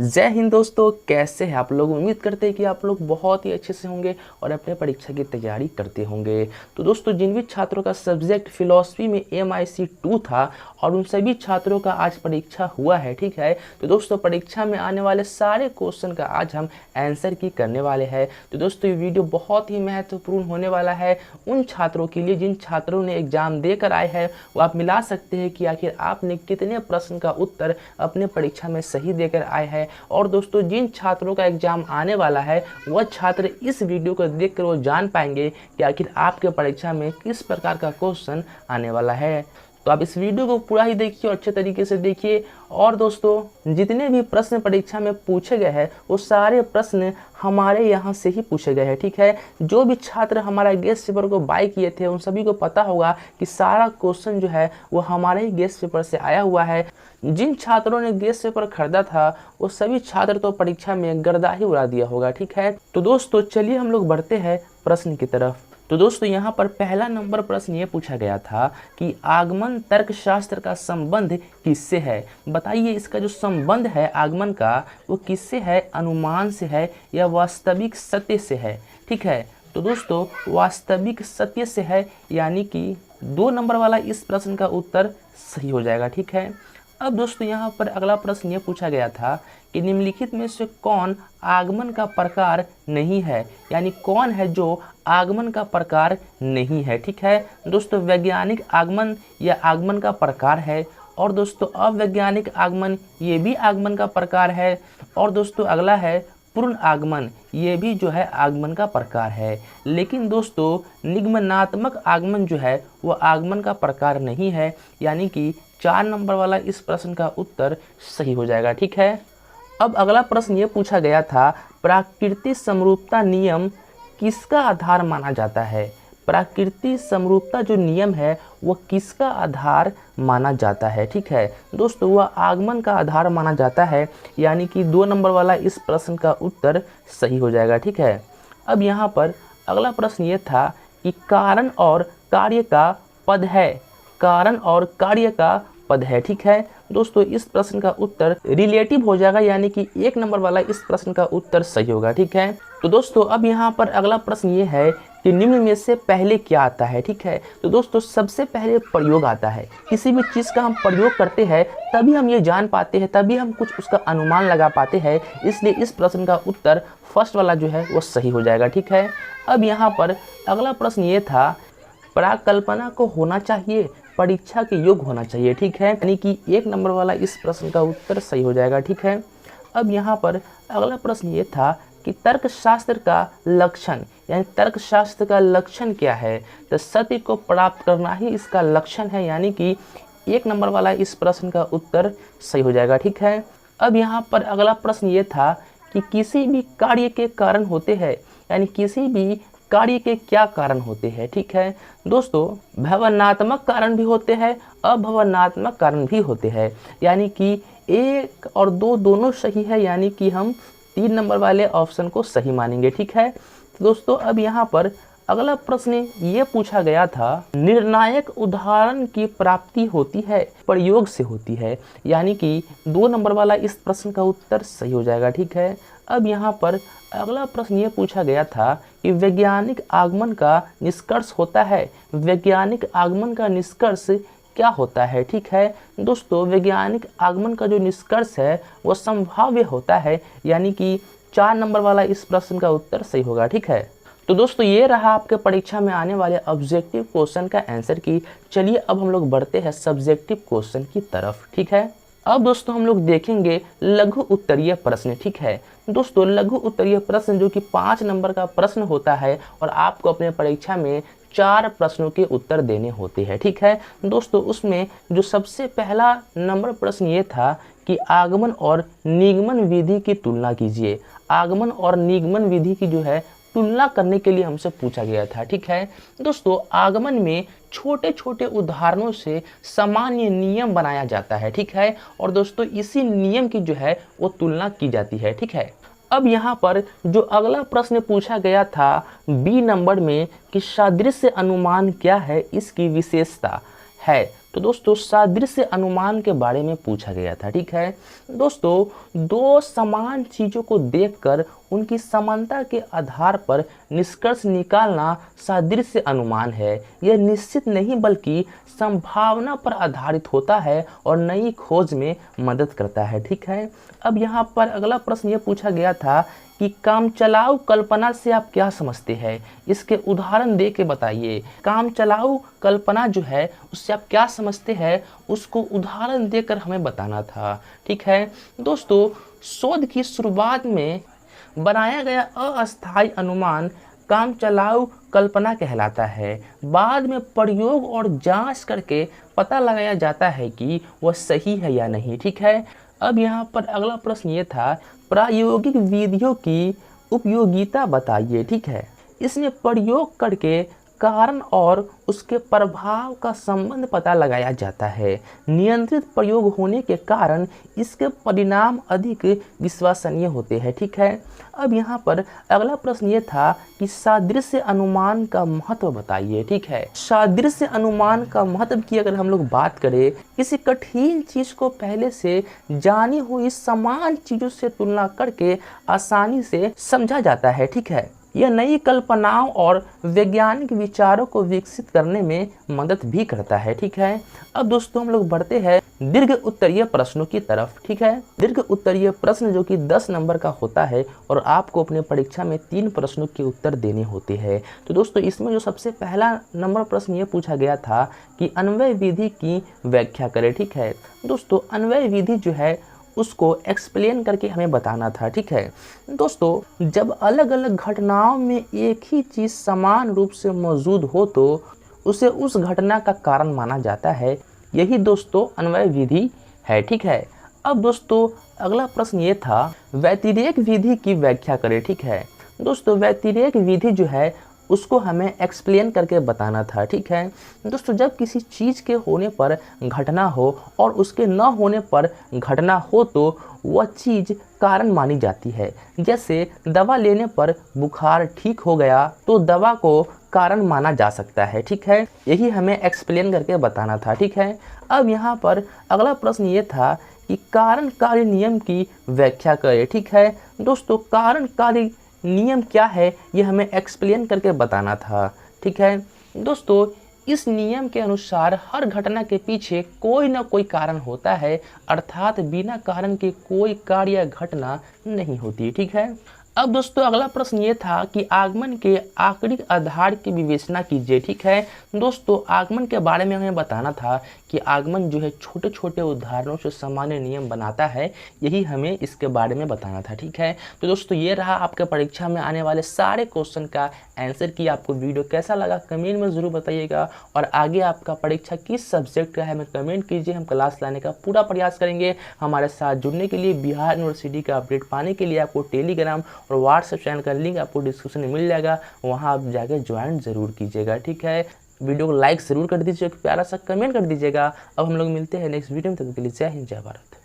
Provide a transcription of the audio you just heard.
जय हिंद दोस्तों, कैसे हैं आप लोग। उम्मीद करते हैं कि आप लोग बहुत ही अच्छे से होंगे और अपने परीक्षा की तैयारी करते होंगे। तो दोस्तों, जिन भी छात्रों का सब्जेक्ट फिलॉसफी में MIC 2 था और उन सभी छात्रों का आज परीक्षा हुआ है, ठीक है। तो दोस्तों, परीक्षा में आने वाले सारे क्वेश्चन का आज हम आंसर की करने वाले हैं। तो दोस्तों, ये वीडियो बहुत ही महत्वपूर्ण होने वाला है उन छात्रों के लिए जिन छात्रों ने एग्जाम देकर आए हैं। वो आप मिला सकते हैं कि आखिर आपने कितने प्रश्न का उत्तर अपने परीक्षा में सही देकर आए हैं। और दोस्तों, जिन छात्रों का एग्जाम आने वाला है वह छात्र इस वीडियो को देखकर वो जान पाएंगे कि आखिर आपके परीक्षा में किस प्रकार का क्वेश्चन आने वाला है। तो आप इस वीडियो को पूरा ही देखिए और अच्छे तरीके से देखिए। और दोस्तों, जितने भी प्रश्न परीक्षा में पूछे गए हैं वो सारे प्रश्न हमारे यहाँ से ही पूछे गए हैं, ठीक है। जो भी छात्र हमारा गेस्ट पेपर को बाय किए थे उन सभी को पता होगा कि सारा क्वेश्चन जो है वो हमारे ही गेस्ट पेपर से आया हुआ है। जिन छात्रों ने गेस्ट पेपर खरीदा था वो सभी छात्र तो परीक्षा में गर्दा ही उड़ा दिया होगा, ठीक है। तो दोस्तों, चलिए हम लोग बढ़ते हैं प्रश्न की तरफ। तो दोस्तों, यहाँ पर पहला नंबर प्रश्न ये पूछा गया था कि आगमन तर्कशास्त्र का संबंध किससे है। बताइए, इसका जो संबंध है आगमन का वो किससे है, अनुमान से है या वास्तविक सत्य से है, ठीक है। तो दोस्तों, वास्तविक सत्य से है, यानी कि 2 नंबर वाला इस प्रश्न का उत्तर सही हो जाएगा, ठीक है। अब दोस्तों, यहाँ पर अगला प्रश्न ये पूछा गया था कि निम्नलिखित में से कौन आगमन का प्रकार नहीं है, यानी कौन है जो आगमन का प्रकार नहीं है, ठीक है। दोस्तों, वैज्ञानिक आगमन या आगमन का प्रकार है। और दोस्तों, अवैज्ञानिक आगमन ये भी आगमन का प्रकार है। और दोस्तों, अगला है पूर्ण आगमन, ये भी जो है आगमन का प्रकार है। लेकिन दोस्तों, निगमनात्मक आगमन जो है वो आगमन का प्रकार नहीं है, यानी कि 4 नंबर वाला इस प्रश्न का उत्तर सही हो जाएगा, ठीक है। अब अगला प्रश्न ये पूछा गया था, प्राकृतिक समरूपता नियम किसका आधार माना जाता है। प्राकृतिक समरूपता जो नियम है वो किसका आधार माना जाता है, ठीक है। दोस्तों, वह आगमन का आधार माना जाता है, यानी कि 2 नंबर वाला इस प्रश्न का उत्तर सही हो जाएगा, ठीक है। अब यहाँ पर अगला प्रश्न ये था कि कारण और कार्य का पद है, कारण और कार्य का पद है, ठीक है। दोस्तों, इस प्रश्न का उत्तर रिलेटिव हो जाएगा, यानी कि 1 नंबर वाला इस प्रश्न का उत्तर सही होगा, ठीक है। तो दोस्तों, अब यहाँ पर अगला प्रश्न ये है कि निम्न में से पहले क्या आता है, ठीक है। तो दोस्तों, सबसे पहले प्रयोग आता है। किसी भी चीज़ का हम प्रयोग करते हैं तभी हम ये जान पाते हैं, तभी हम कुछ उसका अनुमान लगा पाते हैं। इसलिए इस प्रश्न का उत्तर फर्स्ट वाला जो है वो सही हो जाएगा, ठीक है। अब यहाँ पर अगला प्रश्न ये था, प्राकल्पना को होना चाहिए, परीक्षा के योग्य होना चाहिए, ठीक है। यानी कि 1 नंबर वाला इस प्रश्न का उत्तर सही हो जाएगा, ठीक है। अब यहाँ पर अगला प्रश्न ये था कि तर्कशास्त्र का लक्षण, यानी तर्कशास्त्र का लक्षण क्या है। तो सत्य को प्राप्त करना ही इसका लक्षण है, यानी कि 1 नंबर वाला इस प्रश्न का उत्तर सही हो जाएगा, ठीक है। अब यहाँ पर अगला प्रश्न ये था कि किसी भी कार्य के कारण होते हैं, यानी किसी भी कार्य के क्या कारण होते हैं, ठीक है। दोस्तों, भावनात्मक कारण भी होते हैं, अभावनात्मक कारण भी होते हैं, यानी कि 1 और 2 दोनों सही है, यानी कि हम 3 नंबर वाले ऑप्शन को सही मानेंगे, ठीक है। दोस्तों, अब यहाँ पर अगला प्रश्न ये पूछा गया था, निर्णायक उदाहरण की प्राप्ति होती है प्रयोग से होती है, यानी कि 2 नंबर वाला इस प्रश्न का उत्तर सही हो जाएगा, ठीक है। अब यहाँ पर अगला प्रश्न ये पूछा गया था कि वैज्ञानिक आगमन का निष्कर्ष होता है, वैज्ञानिक आगमन का निष्कर्ष क्या होता है, ठीक है। दोस्तों, वैज्ञानिक आगमन का जो निष्कर्ष है वो संभाव्य होता है, यानी कि 4 नंबर वाला इस प्रश्न का उत्तर सही होगा, ठीक है। तो दोस्तों, ये रहा आपके परीक्षा में आने वाले ऑब्जेक्टिव क्वेश्चन का आंसर की। चलिए अब हम लोग बढ़ते हैं सब्जेक्टिव क्वेश्चन की तरफ, ठीक है। अब दोस्तों, हम लोग देखेंगे लघु उत्तरीय प्रश्न, ठीक है। दोस्तों, लघु उत्तरीय प्रश्न जो कि 5 नंबर का प्रश्न होता है और आपको अपने परीक्षा में 4 प्रश्नों के उत्तर देने होते हैं, ठीक है। दोस्तों, उसमें जो सबसे पहला नंबर प्रश्न ये था कि आगमन और निगमन विधि की तुलना कीजिए। आगमन और निगमन विधि की जो है तुलना करने के लिए हमसे पूछा गया था, ठीक है। दोस्तों, आगमन में छोटे छोटे उदाहरणों से सामान्य नियम बनाया जाता है, ठीक है। और दोस्तों, इसी नियम की जो है वो तुलना की जाती है, ठीक है। अब यहाँ पर जो अगला प्रश्न पूछा गया था B नंबर में कि सादृश्य अनुमान क्या है, इसकी विशेषता है। तो दोस्तों सादृश्य अनुमान के बारे में पूछा गया था। ठीक है दोस्तों, दो समान चीज़ों को देखकर उनकी समानता के आधार पर निष्कर्ष निकालना सादृश्य अनुमान है। यह निश्चित नहीं बल्कि संभावना पर आधारित होता है और नई खोज में मदद करता है। ठीक है, अब यहाँ पर अगला प्रश्न ये पूछा गया था कि कामचलाऊ कल्पना से आप क्या समझते हैं, इसके उदाहरण दे के बताइए। कामचलाऊ कल्पना जो है उससे आप क्या समझते हैं, उसको उदाहरण देकर हमें बताना था। ठीक है दोस्तों, शोध की शुरुआत में बनाया गया अस्थायी अनुमान कामचलाऊ कल्पना कहलाता है। बाद में प्रयोग और जांच करके पता लगाया जाता है कि वह सही है या नहीं। ठीक है, अब यहाँ पर अगला प्रश्न ये था, प्रायोगिक विधियों की उपयोगिता बताइए। ठीक है, इसमें प्रयोग करके कारण और उसके प्रभाव का संबंध पता लगाया जाता है। नियंत्रित प्रयोग होने के कारण इसके परिणाम अधिक विश्वसनीय होते हैं। ठीक है, अब यहाँ पर अगला प्रश्न ये था कि सादृश्य अनुमान का महत्व बताइए। ठीक है, सादृश्य अनुमान का महत्व की अगर हम लोग बात करें, किसी कठिन चीज को पहले से जानी हुई समान चीजों से तुलना करके आसानी से समझा जाता है। ठीक है, यह नई कल्पनाओं और वैज्ञानिक विचारों को विकसित करने में मदद भी करता है। ठीक है, अब दोस्तों हम लोग बढ़ते हैं दीर्घ उत्तरीय प्रश्नों की तरफ। ठीक है, दीर्घ उत्तरीय प्रश्न जो कि 10 नंबर का होता है और आपको अपने परीक्षा में 3 प्रश्नों के उत्तर देने होते हैं। तो दोस्तों इसमें जो सबसे पहला नंबर प्रश्न ये पूछा गया था कि अन्वय विधि की व्याख्या करें। ठीक है दोस्तों, अन्वय विधि जो है उसको एक्सप्लेन करके हमें बताना था। ठीक है दोस्तों, जब अलग अलग घटनाओं में एक ही चीज़ समान रूप से मौजूद हो तो उसे उस घटना का कारण माना जाता है। यही दोस्तों अन्वय विधि है। ठीक है, अब दोस्तों अगला प्रश्न ये था, व्यतिरेक विधि की व्याख्या करें। ठीक है दोस्तों, व्यतिरेक विधि जो है उसको हमें एक्सप्लेन करके बताना था। ठीक है दोस्तों, जब किसी चीज़ के होने पर घटना हो और उसके न होने पर घटना हो तो वह चीज़ कारण मानी जाती है। जैसे दवा लेने पर बुखार ठीक हो गया तो दवा को कारण माना जा सकता है। ठीक है, यही हमें एक्सप्लेन करके बताना था। ठीक है, अब यहाँ पर अगला प्रश्न ये था कि कारणकारी नियम की व्याख्या करें। ठीक है दोस्तों, कारणकारी नियम क्या है ये हमें एक्सप्लेन करके बताना था। ठीक है दोस्तों, इस नियम के अनुसार हर घटना के पीछे कोई ना कोई कारण होता है, अर्थात बिना कारण के कोई कार्य या घटना नहीं होती। ठीक है, अब दोस्तों अगला प्रश्न ये था कि आगमन के आंकड़िक आधार की विवेचना कीजिए। ठीक है दोस्तों, आगमन के बारे में हमें बताना था कि आगमन जो है छोटे छोटे उदाहरणों से सामान्य नियम बनाता है, यही हमें इसके बारे में बताना था। ठीक है, तो दोस्तों ये रहा आपके परीक्षा में आने वाले सारे क्वेश्चन का आंसर की। आपको वीडियो कैसा लगा कमेंट में ज़रूर बताइएगा, और आगे आपका परीक्षा किस सब्जेक्ट का है हमें कमेंट कीजिए, हम क्लास लाने का पूरा प्रयास करेंगे। हमारे साथ जुड़ने के लिए, बिहार यूनिवर्सिटी का अपडेट पाने के लिए आपको टेलीग्राम और व्हाट्सएप चैनल का लिंक आपको डिस्क्रिप्शन में मिल जाएगा, वहाँ आप जाकर ज्वाइन ज़रूर कीजिएगा। ठीक है, वीडियो को लाइक ज़रूर कर दीजिएगा, प्यारा सा कमेंट कर दीजिएगा। अब हम लोग मिलते हैं नेक्स्ट वीडियो में, तब तक के लिए जय हिंद जय भारत।